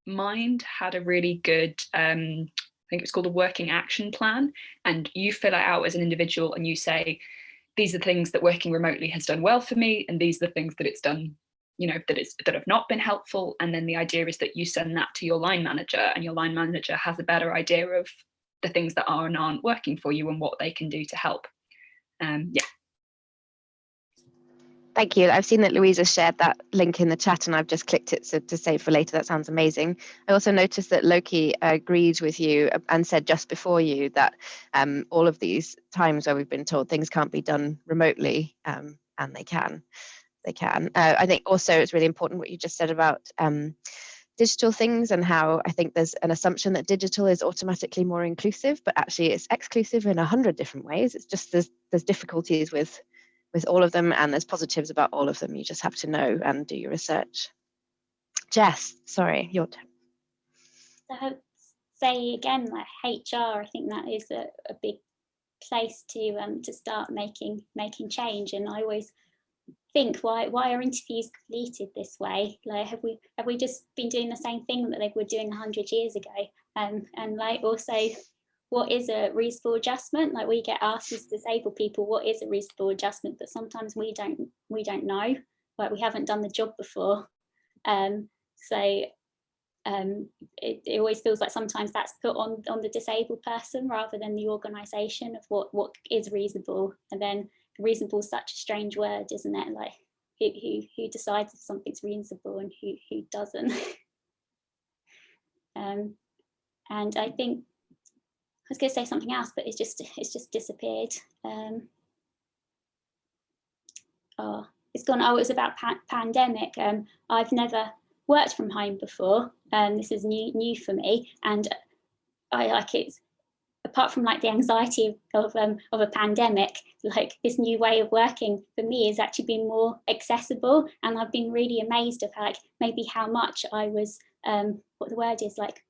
Mind had a really good I think it's called a working action plan, and you fill it out as an individual and you say, these are the things that working remotely has done well for me, and these are the things that it's done, that have not been helpful. And then the idea is that you send that to your line manager, and your line manager has a better idea of the things that are and aren't working for you and what they can do to help. Yeah. Thank you. I've seen that Louisa shared that link in the chat, and I've just clicked it to save for later. That sounds amazing. I also noticed that Loki agreed with you and said just before you that all of these times where we've been told things can't be done remotely, and they can. I think also it's really important what you just said about digital things, and how I think there's an assumption that digital is automatically more inclusive, but actually it's exclusive in 100 different ways. It's just there's difficulties with all of them, and there's positives about all of them. You just have to know and do your research. Jess, sorry, your turn. So say again, like HR, I think that is a big place to start making change. And I always think, why are interviews completed this way? Like, have we just been doing the same thing that they were doing 100 years ago? And like also, what is a reasonable adjustment? Like, we get asked as disabled people, what is a reasonable adjustment? But sometimes we don't know. Like, we haven't done the job before. It always feels like sometimes that's put on the disabled person rather than the organisation of what is reasonable. And then reasonable is such a strange word, isn't it? Like, who decides if something's reasonable and who doesn't? And I think I was going to say something else, but it's just disappeared. It's gone. Oh, it was about pandemic. I've never worked from home before, and this is new for me, and I like it. Apart from like the anxiety of a pandemic, like this new way of working for me has actually been more accessible, and I've been really amazed of like maybe how much I was what the word is, like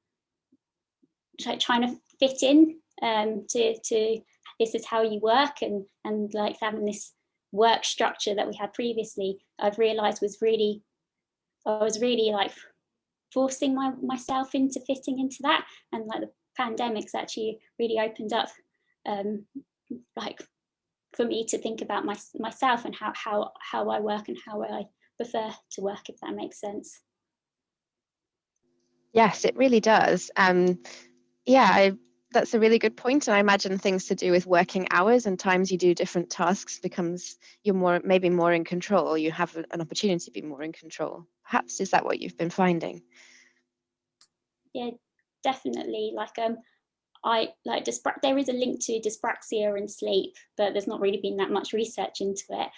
trying to fit in to this is how you work, and like having this work structure that we had previously, I've realized I was really like forcing myself into fitting into that, and like the pandemic's actually really opened up like for me to think about myself and how I work and how I prefer to work, if that makes sense. Yes, it really does. That's a really good point, and I imagine things to do with working hours and times you do different tasks becomes you're maybe more in control. You have an opportunity to be more in control. Perhaps is that what you've been finding? Yeah, definitely. Like I like there is a link to dyspraxia and sleep, but there's not really been that much research into it.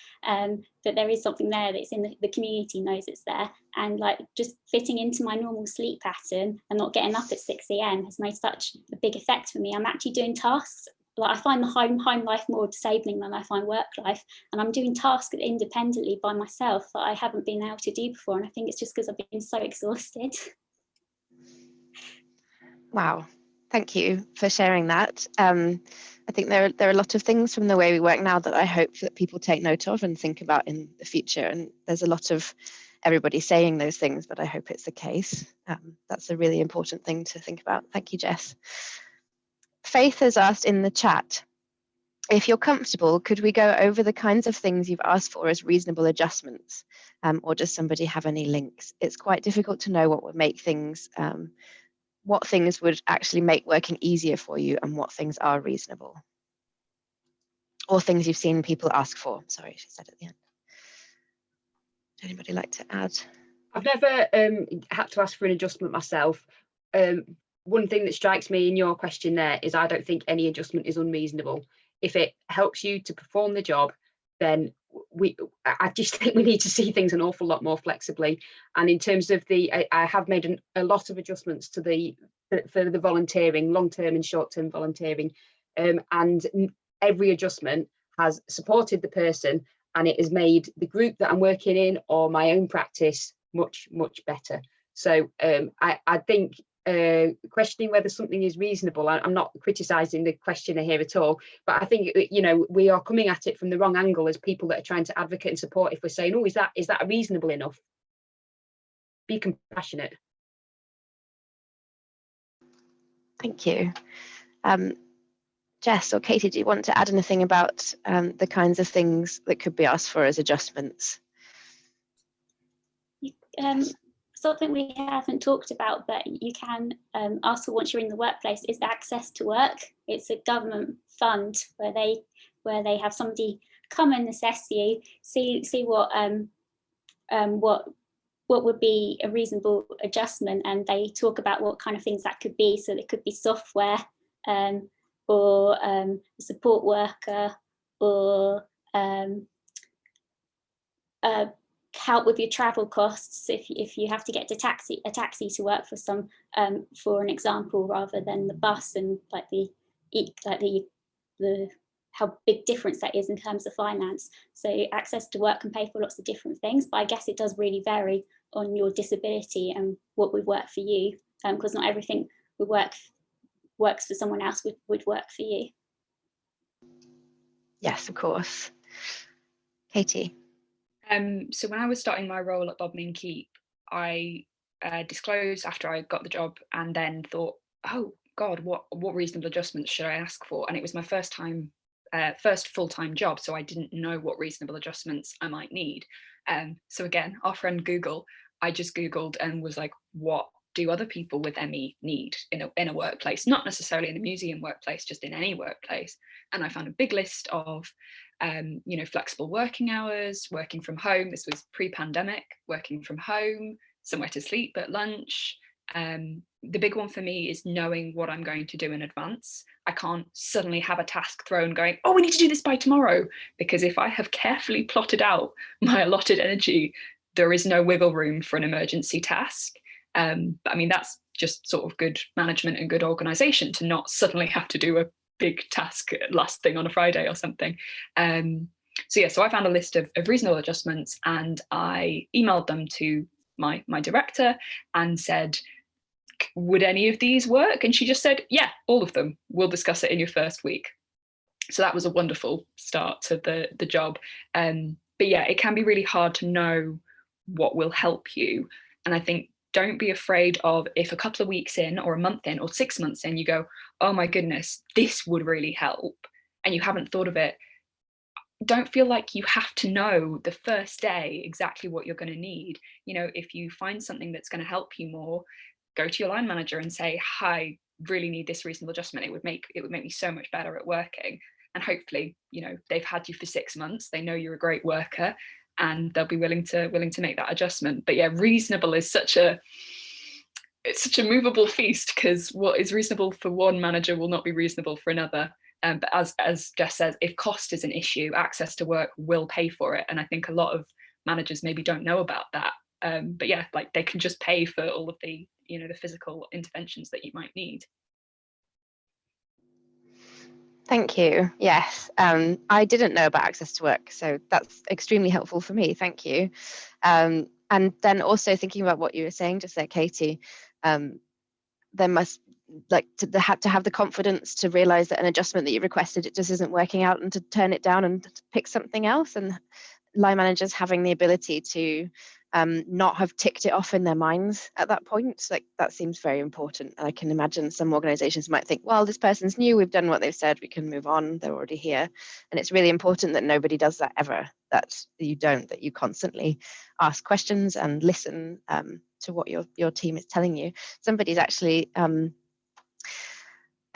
But there is something there that's in the community knows it's there, and like just fitting into my normal sleep pattern and not getting up at 6 a.m. has made such a big effect for me. I'm actually doing tasks. Like, I find the home life more disabling than I find work life, and I'm doing tasks independently by myself that I haven't been able to do before. And I think it's just because I've been so exhausted. Wow. Thank you for sharing that. I think there are a lot of things from the way we work now that I hope that people take note of and think about in the future. And there's a lot of everybody saying those things, but I hope it's the case. That's a really important thing to think about. Thank you, Jess. Faith has asked in the chat, if you're comfortable, could we go over the kinds of things you've asked for as reasonable adjustments? Or does somebody have any links? It's quite difficult to know what would make things what things would actually make working easier for you and what things are reasonable, or things you've seen people ask for. Sorry, she said at the end. Would anybody like to add? I've never had to ask for an adjustment myself. One thing that strikes me in your question there is I don't think any adjustment is unreasonable. If it helps you to perform the job, then I just think we need to see things an awful lot more flexibly. And in terms of I have made a lot of adjustments to for the volunteering, long-term and short-term volunteering, and every adjustment has supported the person, and it has made the group that I'm working in or my own practice much better. So I think questioning whether something is reasonable, I'm not criticising the questioner here at all, but I think, you know, we are coming at it from the wrong angle as people that are trying to advocate and support. If we're saying, oh, is that reasonable enough? Be compassionate. Thank you. Jess or Katie, do you want to add anything about the kinds of things that could be asked for as adjustments? Something we haven't talked about that you can ask for once you're in the workplace is access to work. It's a government fund where they have somebody come and assess you, see what would be a reasonable adjustment, and they talk about what kind of things that could be. So it could be software, or a support worker, or help with your travel costs if you have to get a taxi to work for an example, rather than the bus, and like the how big difference that is in terms of finance. So access to work can pay for lots of different things, but I guess it does really vary on your disability and what would work for you, because not everything works for someone else would work for you. Yes, of course. Katie. So when I was starting my role at Bodmin Keep, I disclosed after I got the job, and then thought, oh, God, what reasonable adjustments should I ask for? And it was my first full-time job, so I didn't know what reasonable adjustments I might need. So again, our friend Google, I just Googled and was like, what do other people with ME need in a workplace? Not necessarily in the museum workplace, just in any workplace. And I found a big list of flexible working hours, working from home. This was pre-pandemic, working from home, somewhere to sleep at lunch. The big one for me is knowing what I'm going to do in advance. I can't suddenly have a task thrown going, oh, we need to do this by tomorrow, because if I have carefully plotted out my allotted energy, there is no wiggle room for an emergency task. But I mean, that's just sort of good management and good organization, to not suddenly have to do a big task last thing on a Friday or something. So I found a list of reasonable adjustments, and I emailed them to my director and said, would any of these work? And she just said, yeah, all of them. We'll discuss it in your first week. So that was a wonderful start to the job. But yeah, it can be really hard to know what will help you. And I think, don't be afraid of, if a couple of weeks in or a month in or 6 months in, you go, oh my goodness, this would really help, and you haven't thought of it. Don't feel like you have to know the first day exactly what you're going to need. If you find something that's going to help you more, go to your line manager and say, hi, really need this reasonable adjustment. It would make me so much better at working. And hopefully, they've had you for 6 months. They know you're a great worker, and they'll be willing to make that adjustment. But yeah, reasonable is such a movable feast, because what is reasonable for one manager will not be reasonable for another. But as Jess says, if cost is an issue, access to work will pay for it. And I think a lot of managers maybe don't know about that. But yeah, like, they can just pay for all of the the physical interventions that you might need. Thank you. Yes, I didn't know about access to work, so that's extremely helpful for me. Thank you. And then also thinking about what you were saying just there, Katie, there must to have the confidence to realize that an adjustment that you requested, it just isn't working out, and to turn it down and pick something else. And line managers having the ability to not have ticked it off in their minds at that point, like, that seems very important. And I can imagine some organizations might think, well, this person's new, we've done what they've said, we can move on, they're already here. And it's really important that nobody does that ever, that you constantly ask questions and listen to what your team is telling you. Somebody's actually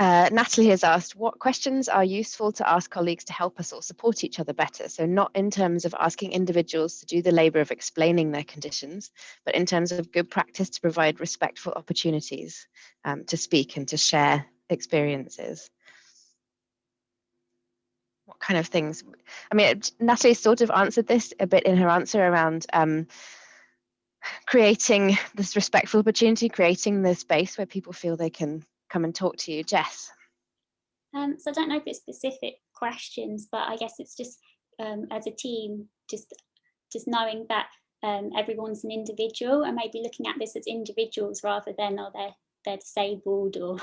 Natalie has asked, what questions are useful to ask colleagues to help us all support each other better? So not in terms of asking individuals to do the labor of explaining their conditions, but in terms of good practice to provide respectful opportunities to speak and to share experiences. What kind of things? I mean, Natalie sort of answered this a bit in her answer around creating this respectful opportunity, creating the space where people feel they can come and talk to you. Jess? So I don't know if it's specific questions, but I guess it's just as a team, just knowing that everyone's an individual, and maybe looking at this as individuals rather than, oh, they're disabled or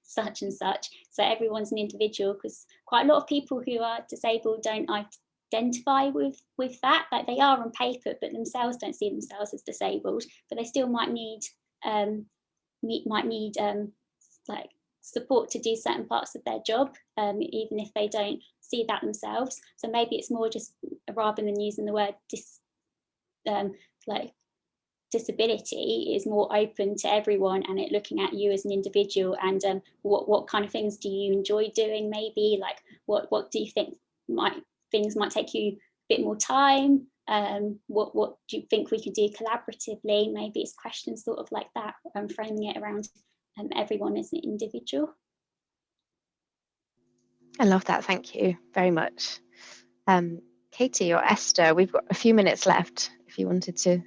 such and such. So everyone's an individual, because quite a lot of people who are disabled don't identify with that. Like, they are on paper, but themselves don't see themselves as disabled, but they still might need like support to do certain parts of their job, even if they don't see that themselves. So maybe it's more just, rather than using the word disability, is more open to everyone, and it looking at you as an individual, and what kind of things do you enjoy doing? Maybe like what do you think things might take you a bit more time? What do you think we could do collaboratively? Maybe it's questions sort of like that, framing it around everyone as an individual. I love that. Thank you very much. Katie or Esther, we've got a few minutes left if you wanted to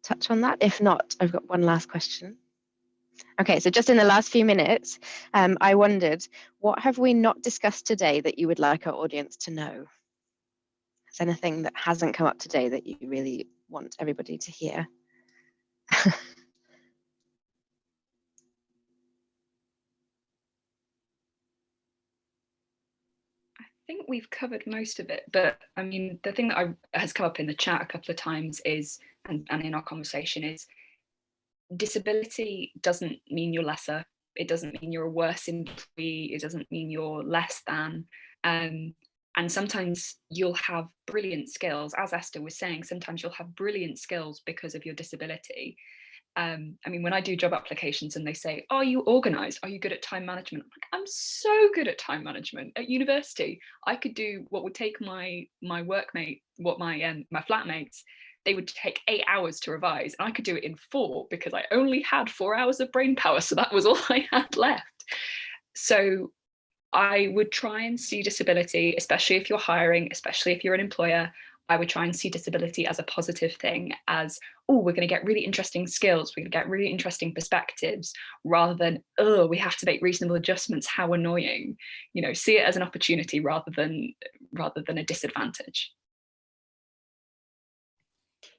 touch on that. If not, I've got one last question. Okay, so just in the last few minutes, I wondered, what have we not discussed today that you would like our audience to know? Is there anything that hasn't come up today that you really want everybody to hear? I think we've covered most of it, but I mean, the thing that has come up in the chat a couple of times is, and in our conversation, is disability doesn't mean you're lesser. it doesn't mean you're a worse employee, it doesn't mean you're less than. And sometimes you'll have brilliant skills, as Esther was saying, sometimes you'll have brilliant skills because of your disability. I mean, when I do job applications and they say, are you organised? Are you good at time management? I'm like, I'm so good at time management. At university, I could do what would take my workmate, my flatmates, they would take 8 hours to revise, and I could do it in 4 because I only had 4 hours of brain power. So that was all I had left. So I would try and see disability, especially if you're hiring, especially if you're an employer, I would try and see disability as a positive thing, as, oh, we're going to get really interesting skills, we're going to get really interesting perspectives, rather than, oh, we have to make reasonable adjustments, how annoying. You know, see it as an opportunity rather than a disadvantage.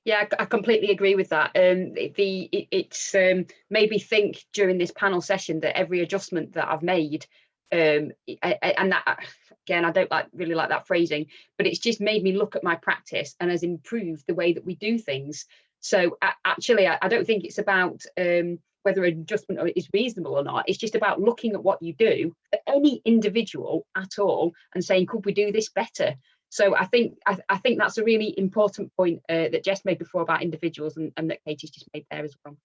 Yeah, I completely agree with that. It's made me think during this panel session that every adjustment that I've made, and that, again, I don't really like that phrasing, but it's just made me look at my practice and has improved the way that we do things. So actually, I don't think it's about whether an adjustment is reasonable or not. It's just about looking at what you do, at any individual at all, and saying, could we do this better? So I think that's a really important point that Jess made before about individuals, and that Katie's just made there as well.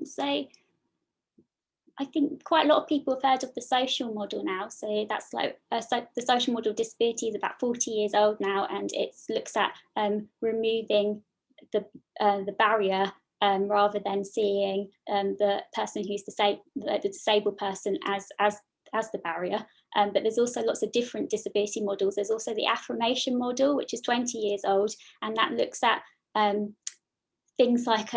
So I think quite a lot of people have heard of the social model now. So that's like the social model of disability is about 40 years old now, and it looks at removing the barrier rather than seeing the person who's the disabled person as the barrier. But there's also lots of different disability models. There's also the affirmation model, which is 20 years old, and that looks at things like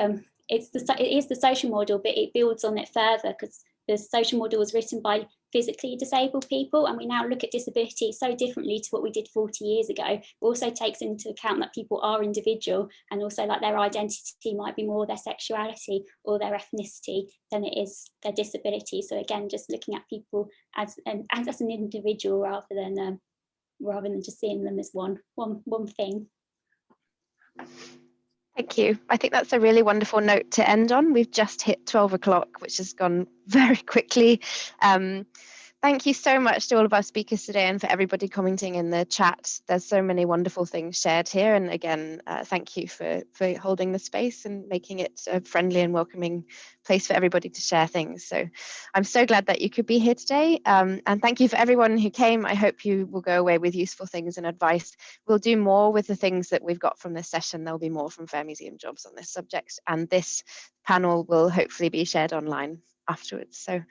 it is the social model, but it builds on it further, because the social model was written by physically disabled people, and we now look at disability so differently to what we did 40 years ago. It also takes into account that people are individual, and also like their identity might be more their sexuality or their ethnicity than it is their disability. So again, just looking at people as an individual rather than just seeing them as one thing. Thank you. I think that's a really wonderful note to end on. We've just hit 12 o'clock, which has gone very quickly. Thank you so much to all of our speakers today, and for everybody commenting in the chat. There's so many wonderful things shared here. And again, thank you for holding the space and making it a friendly and welcoming place for everybody to share things. So I'm so glad that you could be here today. And thank you for everyone who came. I hope you will go away with useful things and advice. We'll do more with the things that we've got from this session. There'll be more from Fair Museum Jobs on this subject. And this panel will hopefully be shared online afterwards. So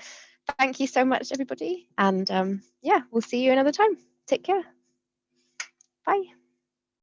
thank you so much, everybody. And yeah, we'll see you another time. Take care. Bye.